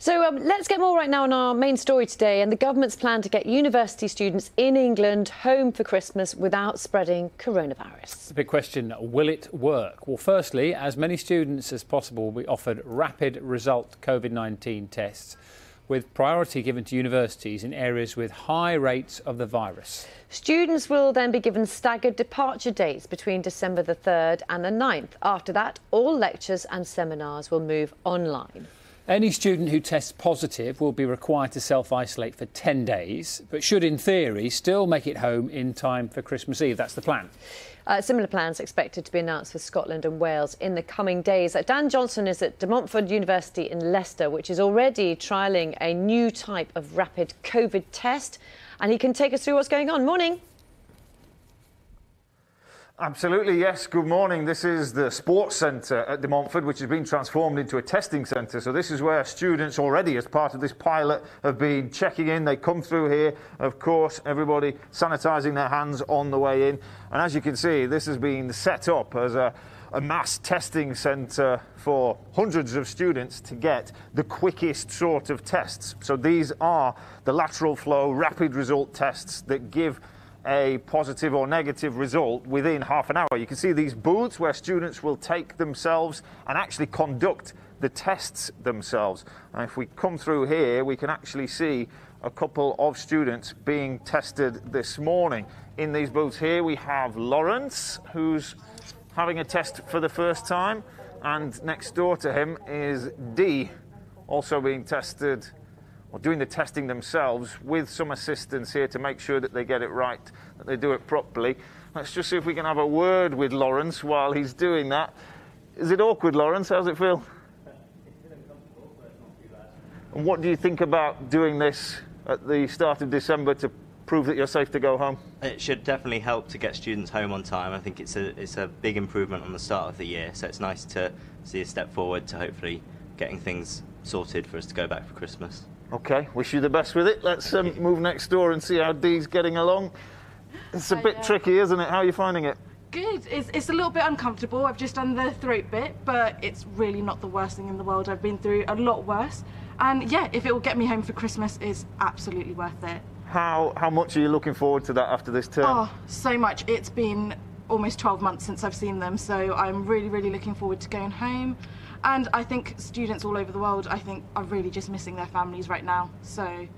So let's get more right now on our main story today and the government's plan to get university students in England home for Christmas without spreading coronavirus. The big question, will it work? Well, firstly, as many students as possible will be offered rapid result COVID-19 tests, with priority given to universities in areas with high rates of the virus. Students will then be given staggered departure dates between December the 3rd and the 9th. After that, all lectures and seminars will move online. Any student who tests positive will be required to self-isolate for 10 days, but should, in theory, still make it home in time for Christmas Eve. That's the plan. Similar plans expected to be announced for Scotland and Wales in the coming days. Dan Johnson is at De Montfort University in Leicester, which is already trialling a new type of rapid COVID test, and he can take us through what's going on. Morning. Absolutely, yes. Good morning. This is the sports centre at De Montfort, which has been transformed into a testing centre. So this is where students already, as part of this pilot, have been checking in. They come through here, of course, everybody sanitising their hands on the way in. And as you can see, this has been set up as a mass testing centre for hundreds of students to get the quickest sort of tests. So these are the lateral flow rapid result tests that give a positive or negative result within half an hour. You can see these booths where students will take themselves and actually conduct the tests themselves. And if we come through here, we can actually see a couple of students being tested this morning. In these booths here, we have Lawrence, who's having a test for the first time, and next door to him is Dee, also being tested, or doing the testing themselves with some assistance here to make sure that they get it right, that they do it properly. Let's just see if we can have a word with Lawrence while he's doing that. Is it awkward, Lawrence? How's it feel? It's been uncomfortable, but not too bad. And what do you think about doing this at the start of December to prove that you're safe to go home? It should definitely help to get students home on time. I think it's a big improvement on the start of the year, so it's nice to see a step forward to hopefully getting things sorted for us to go back for Christmas. OK, wish you the best with it. Let's move next door and see how Dee's getting along. It's a bit tricky, isn't it? How are you finding it? Good. It's a little bit uncomfortable. I've just done the throat bit, but it's really not the worst thing in the world. I've been through a lot worse. And yeah, if it will get me home for Christmas, it's absolutely worth it. How much are you looking forward to that after this term? Oh, so much. It's been almost 12 months since I've seen them, so I'm really, really looking forward to going home. And I think students all over the world, I think, are really just missing their families right now. So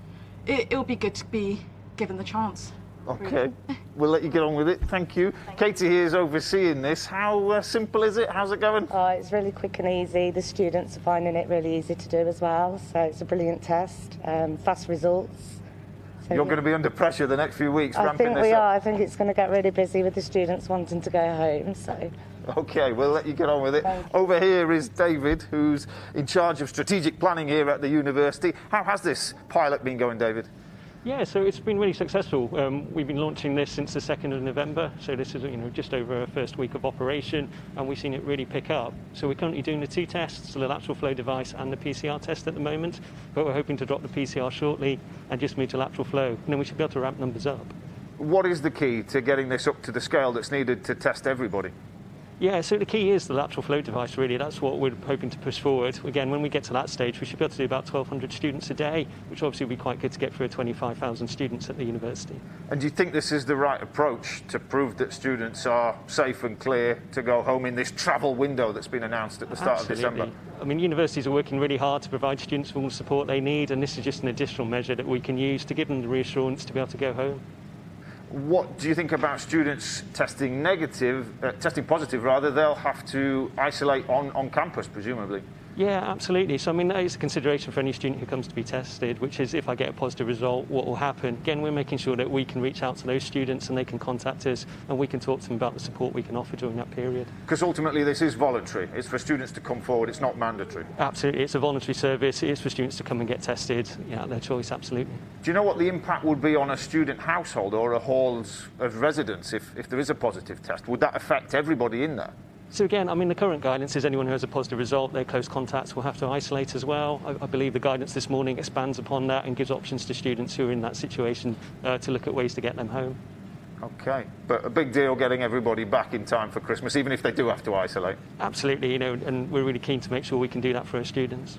it'll be good to be given the chance. OK, really. We'll let you get on with it. Thank you. Katie here is overseeing this. How simple is it? How's it going? Oh, it's really quick and easy. The students are finding it really easy to do as well. So it's a brilliant test, fast results. So, You're going to be under pressure the next few weeks, I think we are. I think it's going to get really busy with the students wanting to go home. So. OK, we'll let you get on with it. Over here is David, who's in charge of strategic planning here at the university. How has this pilot been going, David? Yeah, so it's been really successful. We've been launching this since the 2nd of November, so this is just over our first week of operation, and we've seen it really pick up. So we're currently doing the two tests, the lateral flow device and the PCR test at the moment, but we're hoping to drop the PCR shortly and just move to lateral flow, and then we should be able to ramp numbers up. What is the key to getting this up to the scale that's needed to test everybody? Yeah, so the key is the lateral flow device, really. That's what we're hoping to push forward. Again, when we get to that stage, we should be able to do about 1,200 students a day, which obviously will be quite good to get through 25,000 students at the university. And do you think this is the right approach to prove that students are safe and clear to go home in this travel window that's been announced at the start of December? I mean, universities are working really hard to provide students with all the support they need, and this is just an additional measure that we can use to give them the reassurance to be able to go home. What do you think about students testing positive rather? They'll have to isolate on campus, presumably. Yeah, absolutely. So, I mean, that is a consideration for any student who comes to be tested, which is if I get a positive result, what will happen? Again, we're making sure that we can reach out to those students and they can contact us and we can talk to them about the support we can offer during that period. Because ultimately this is voluntary. It's for students to come forward. It's not mandatory. Absolutely. It's a voluntary service. It is for students to come and get tested. Yeah, their choice, absolutely. Do you know what the impact would be on a student household or a halls of residence if there is a positive test? Would that affect everybody in there? So again, I mean, the current guidance is anyone who has a positive result, their close contacts will have to isolate as well. I believe the guidance this morning expands upon that and gives options to students who are in that situation to look at ways to get them home. OK, but a big deal getting everybody back in time for Christmas, even if they do have to isolate. Absolutely, and we're really keen to make sure we can do that for our students.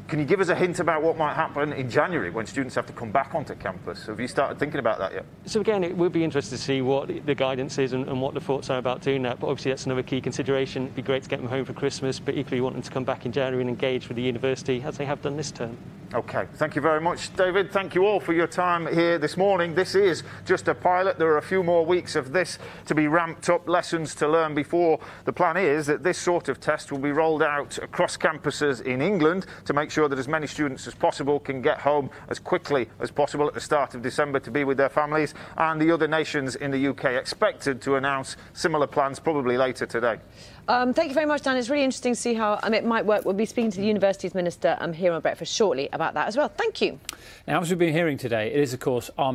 Can you give us a hint about what might happen in January when students have to come back onto campus? Have you started thinking about that yet? So again, it would be interesting to see what the guidance is and what the thoughts are about doing that. But obviously that's another key consideration. It'd be great to get them home for Christmas, but equally want them to come back in January and engage with the university as they have done this term. OK, thank you very much, David. Thank you all for your time here this morning. This is just a pilot. There are a few more weeks of this to be ramped up, lessons to learn before. The plan is that this sort of test will be rolled out across campuses in England to make sure that as many students as possible can get home as quickly as possible at the start of December to be with their families, and the other nations in the UK expected to announce similar plans probably later today. Thank you very much, Dan. It's really interesting to see how it might work. We'll be speaking to the university's minister here on Breakfast shortly about that as well. Thank you. Now, as we've been hearing today, it is, of course, our